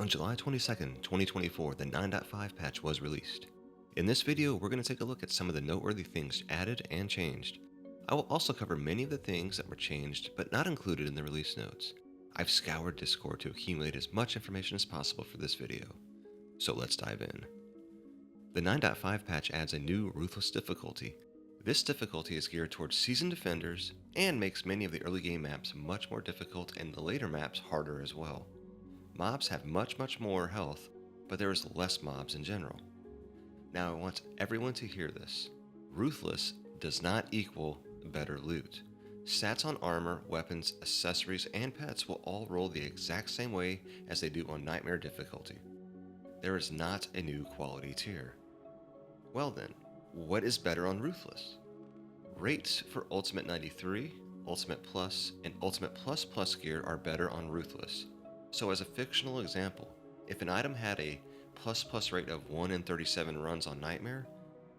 On July 22nd, 2024, the 9.5 patch was released. In this video, we're going to take a look at some of the noteworthy things added and changed. I will also cover many of the things that were changed but not included in the release notes. I've scoured Discord to accumulate as much information as possible for this video. So let's dive in. The 9.5 patch adds a new Ruthless Difficulty. This difficulty is geared towards seasoned defenders and makes many of the early game maps much more difficult and the later maps harder as well. Mobs have much more health, but there is less mobs in general. Now I want everyone to hear this. Ruthless does not equal better loot. Stats on armor, weapons, accessories, and pets will all roll the exact same way as they do on Nightmare difficulty. There is not a new quality tier. Well then, what is better on Ruthless? Rates for Ultimate 93, Ultimate Plus, and Ultimate Plus Plus gear are better on Ruthless. So as a fictional example, if an item had a plus rate of 1 in 37 runs on Nightmare,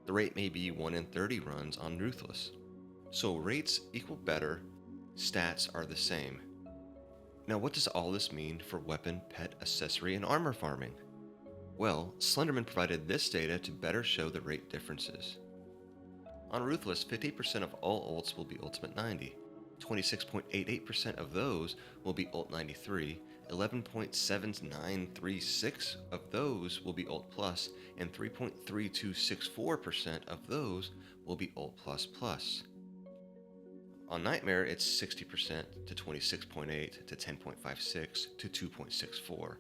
the rate may be 1 in 30 runs on Ruthless. So rates equal better, stats are the same. Now what does all this mean for weapon, pet, accessory, and armor farming? Well, Slenderman provided this data to better show the rate differences. On Ruthless, 50% of all ults will be Ultimate 90, 26.88% of those will be Ult 93, 11.7936 of those will be Ult Plus, and 3.3264% of those will be Ult Plus Plus. On Nightmare, it's 60% to 26.8 to 10.56 to 2.64.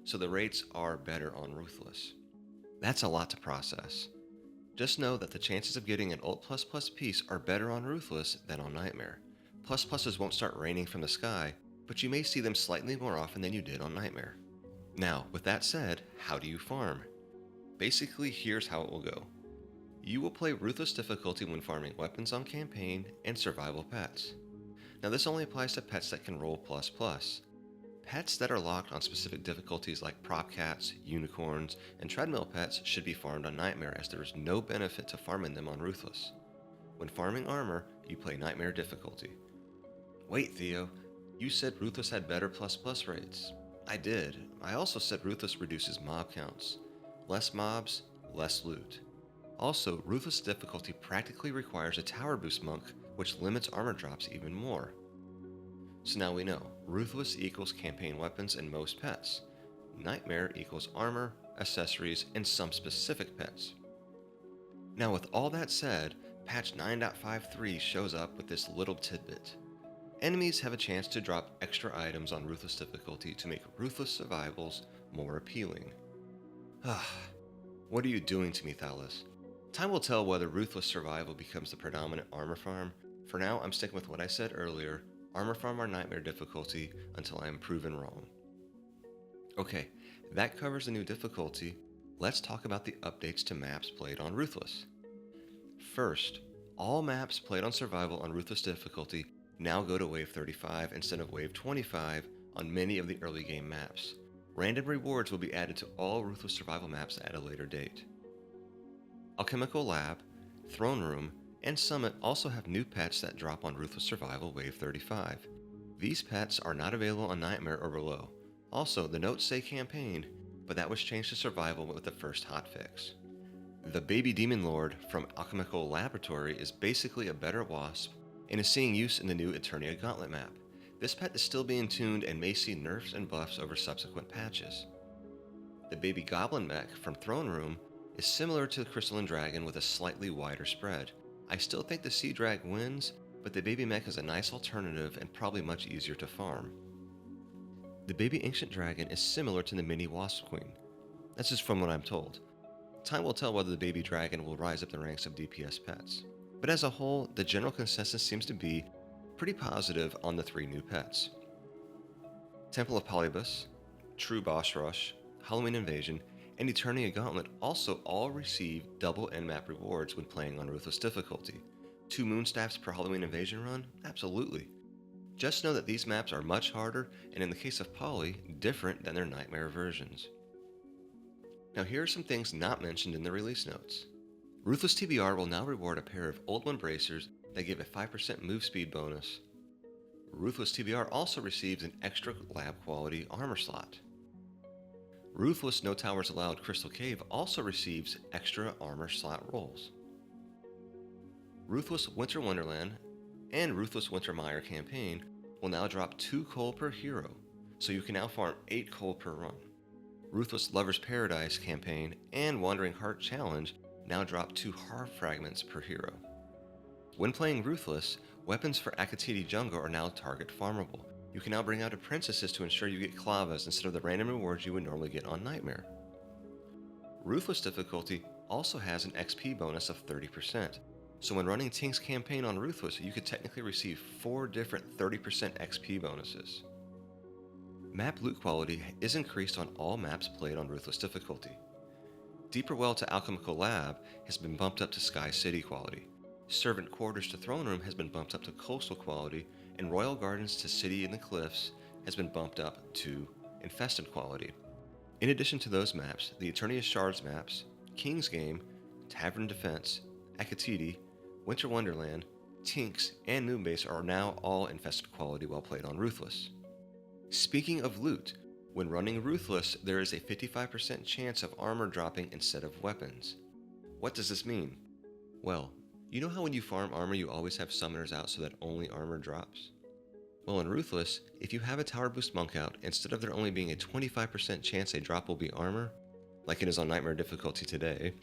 So the rates are better on Ruthless. That's a lot to process. Just know that the chances of getting an Ult Plus Plus piece are better on Ruthless than on Nightmare. Plus pluses won't start raining from the sky, but you may see them slightly more often than you did on Nightmare. Now, with that said, how do you farm? Basically, here's how it will go. You will play Ruthless Difficulty when farming weapons on campaign and survival pets. Now this only applies to pets that can roll plus plus. Pets that are locked on specific difficulties like prop cats, unicorns, and treadmill pets should be farmed on Nightmare as there is no benefit to farming them on Ruthless. When farming armor, you play Nightmare difficulty. Wait, Theo, you said Ruthless had better plus plus rates. I did. I also said Ruthless reduces mob counts. Less mobs, less loot. Also, Ruthless difficulty practically requires a tower boost monk, which limits armor drops even more. So now we know, Ruthless equals campaign weapons and most pets. Nightmare equals armor, accessories, and some specific pets. Now with all that said, patch 9.53 shows up with this little tidbit. Enemies have a chance to drop extra items on Ruthless difficulty to make Ruthless survivals more appealing. What are you doing to me, Thalos? Time will tell whether Ruthless survival becomes the predominant armor farm. For now, I'm sticking with what I said earlier, armor farm or Nightmare difficulty until I am proven wrong. Okay, that covers the new difficulty. Let's talk about the updates to maps played on Ruthless. First, all maps played on survival on Ruthless difficulty now go to wave 35 instead of wave 25 on many of the early game maps. Random rewards will be added to all Ruthless survival maps at a later date. Alchemical Lab, Throne Room, and Summit also have new pets that drop on Ruthless Survival Wave 35. These pets are not available on Nightmare or below. Also, the notes say Campaign, but that was changed to Survival with the first hotfix. The Baby Demon Lord from Alchemical Laboratory is basically a better wasp and is seeing use in the new Eternia Gauntlet map. This pet is still being tuned and may see nerfs and buffs over subsequent patches. The Baby Goblin Mech from Throne Room is similar to the Crystalline Dragon with a slightly wider spread. I still think the Sea Drag wins, but the Baby Mech is a nice alternative and probably much easier to farm. The Baby Ancient Dragon is similar to the Mini Wasp Queen. That's just from what I'm told. Time will tell whether the Baby Dragon will rise up the ranks of DPS pets. But as a whole, the general consensus seems to be pretty positive on the 3 new pets. Temple of Polybus, True Boss Rush, Halloween Invasion, and Eternia Gauntlet also all receive double end-map rewards when playing on Ruthless difficulty. 2 Moonstaffs per Halloween Invasion run? Absolutely. Just know that these maps are much harder, and in the case of Poly, different than their Nightmare versions. Now here are some things not mentioned in the release notes. Ruthless TBR will now reward a pair of Old One Bracers that give a 5% move speed bonus. Ruthless TBR also receives an extra lab quality armor slot. Ruthless No Towers Allowed Crystal Cave also receives extra armor slot rolls. Ruthless Winter Wonderland and Ruthless Winter Mire campaign will now drop 2 coal per hero, so you can now farm 8 coal per run. Ruthless Lover's Paradise campaign and Wandering Heart Challenge now drop 2 heart fragments per hero. When playing Ruthless, weapons for Akatiti Jungle are now target farmable. You can now bring out apprentices to ensure you get clavas instead of the random rewards you would normally get on Nightmare. Ruthless Difficulty also has an XP bonus of 30%, so when running Tink's campaign on Ruthless, you could technically receive 4 different 30% XP bonuses. Map loot quality is increased on all maps played on Ruthless Difficulty. Deeper Well to Alchemical Lab has been bumped up to Sky City quality. Servant Quarters to Throne Room has been bumped up to Coastal quality, and Royal Gardens to City in the Cliffs has been bumped up to Infested quality. In addition to those maps, the Eternia's Shards maps, King's Game, Tavern Defense, Akatiti, Winter Wonderland, Tink's, and Moonbase are now all Infested quality while played on Ruthless. Speaking of loot, when running Ruthless, there is a 55% chance of armor dropping instead of weapons. What does this mean? Well, you know how when you farm armor you always have summoners out so that only armor drops? Well, in Ruthless, if you have a Tower Boost Monk out, instead of there only being a 25% chance a drop will be armor, like it is on Nightmare difficulty today,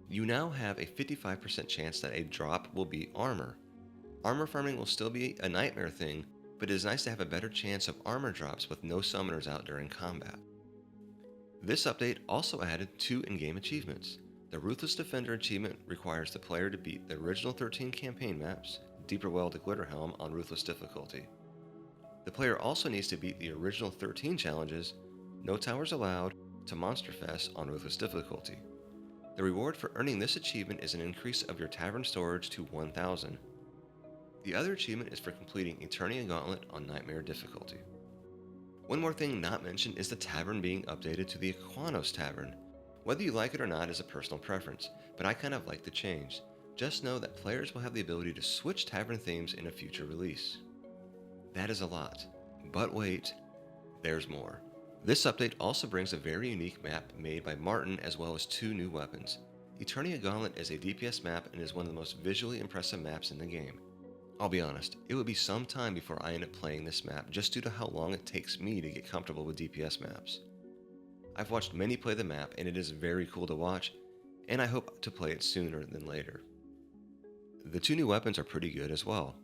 you now have a 55% chance that a drop will be armor. Armor farming will still be a Nightmare thing, but it is nice to have a better chance of armor drops with no summoners out during combat. This update also added 2 in-game achievements. The Ruthless Defender achievement requires the player to beat the original 13 campaign maps, Deeper Well to Glitterhelm on Ruthless Difficulty. The player also needs to beat the original 13 challenges, No Towers Allowed, to Monster Fest on Ruthless Difficulty. The reward for earning this achievement is an increase of your tavern storage to 1,000. The other achievement is for completing Eternia Gauntlet on Nightmare difficulty. One more thing not mentioned is the tavern being updated to the Aquanos Tavern. Whether you like it or not is a personal preference, but I kind of like the change. Just know that players will have the ability to switch tavern themes in a future release. That is a lot, but wait, there's more. This update also brings a very unique map made by Martin as well as 2 new weapons. Eternia Gauntlet is a DPS map and is one of the most visually impressive maps in the game. I'll be honest, it would be some time before I end up playing this map just due to how long it takes me to get comfortable with DPS maps. I've watched many play the map and it is very cool to watch, and I hope to play it sooner than later. The 2 new weapons are pretty good as well.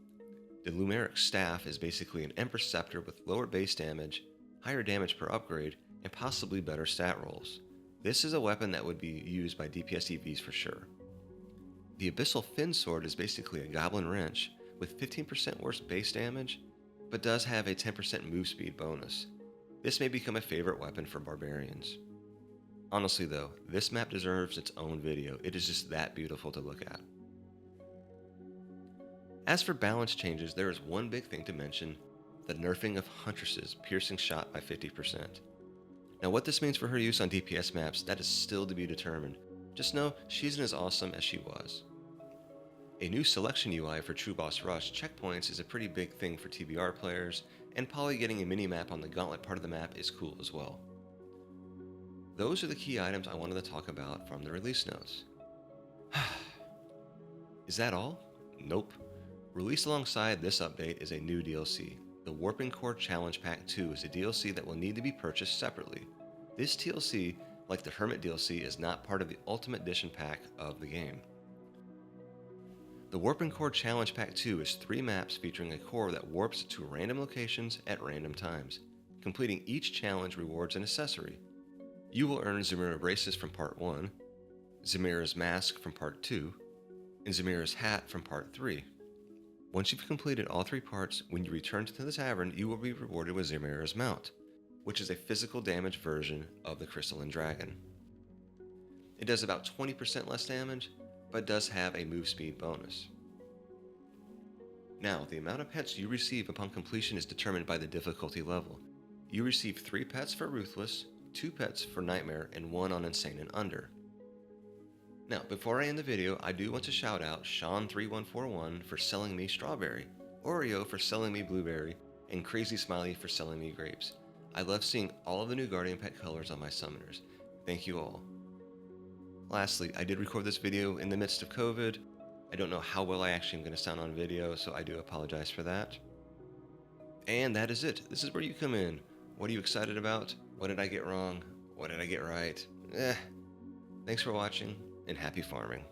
The Lumeric Staff is basically an Empress Scepter with lower base damage, higher damage per upgrade, and possibly better stat rolls. This is a weapon that would be used by DPS EVs for sure. The Abyssal Fin Sword is basically a Goblin Wrench with 15% worse base damage, but does have a 10% move speed bonus. This may become a favorite weapon for barbarians. Honestly though, this map deserves its own video. It is just that beautiful to look at. As for balance changes, there is one big thing to mention: the nerfing of Huntress's piercing shot by 50%. Now what this means for her use on DPS maps, that is still to be determined. Just know she isn't as awesome as she was. A new selection UI for True Boss Rush checkpoints is a pretty big thing for TBR players, and probably getting a mini-map on the Gauntlet part of the map is cool as well. Those are the key items I wanted to talk about from the release notes. Is that all? Nope. Released alongside this update is a new DLC. The Warping Core Challenge Pack 2 is a DLC that will need to be purchased separately. This DLC, like the Hermit DLC, is not part of the Ultimate Edition pack of the game. The Warping Core Challenge Pack 2 is 3 maps featuring a core that warps to random locations at random times. Completing each challenge rewards an accessory. You will earn Zemira Braces from Part 1, Zemira's Mask from Part 2, and Zemira's Hat from Part 3. Once you've completed all 3 parts, when you return to the tavern, you will be rewarded with Zemira's Mount, which is a physical damage version of the Crystalline Dragon. It does about 20% less damage, but does have a move speed bonus. Now, the amount of pets you receive upon completion is determined by the difficulty level. You receive 3 pets for Ruthless, 2 pets for Nightmare, and 1 on Insane and Under. Now, before I end the video, I do want to shout out Sean3141 for selling me strawberry, Oreo for selling me blueberry, and Crazy Smiley for selling me grapes. I love seeing all of the new Guardian Pet colors on my summoners. Thank you all. Lastly, I did record this video in the midst of COVID. I don't know how well I actually am going to sound on video, so I do apologize for that. And that is it. This is where you come in. What are you excited about? What did I get wrong? What did I get right? Thanks for watching, and happy farming.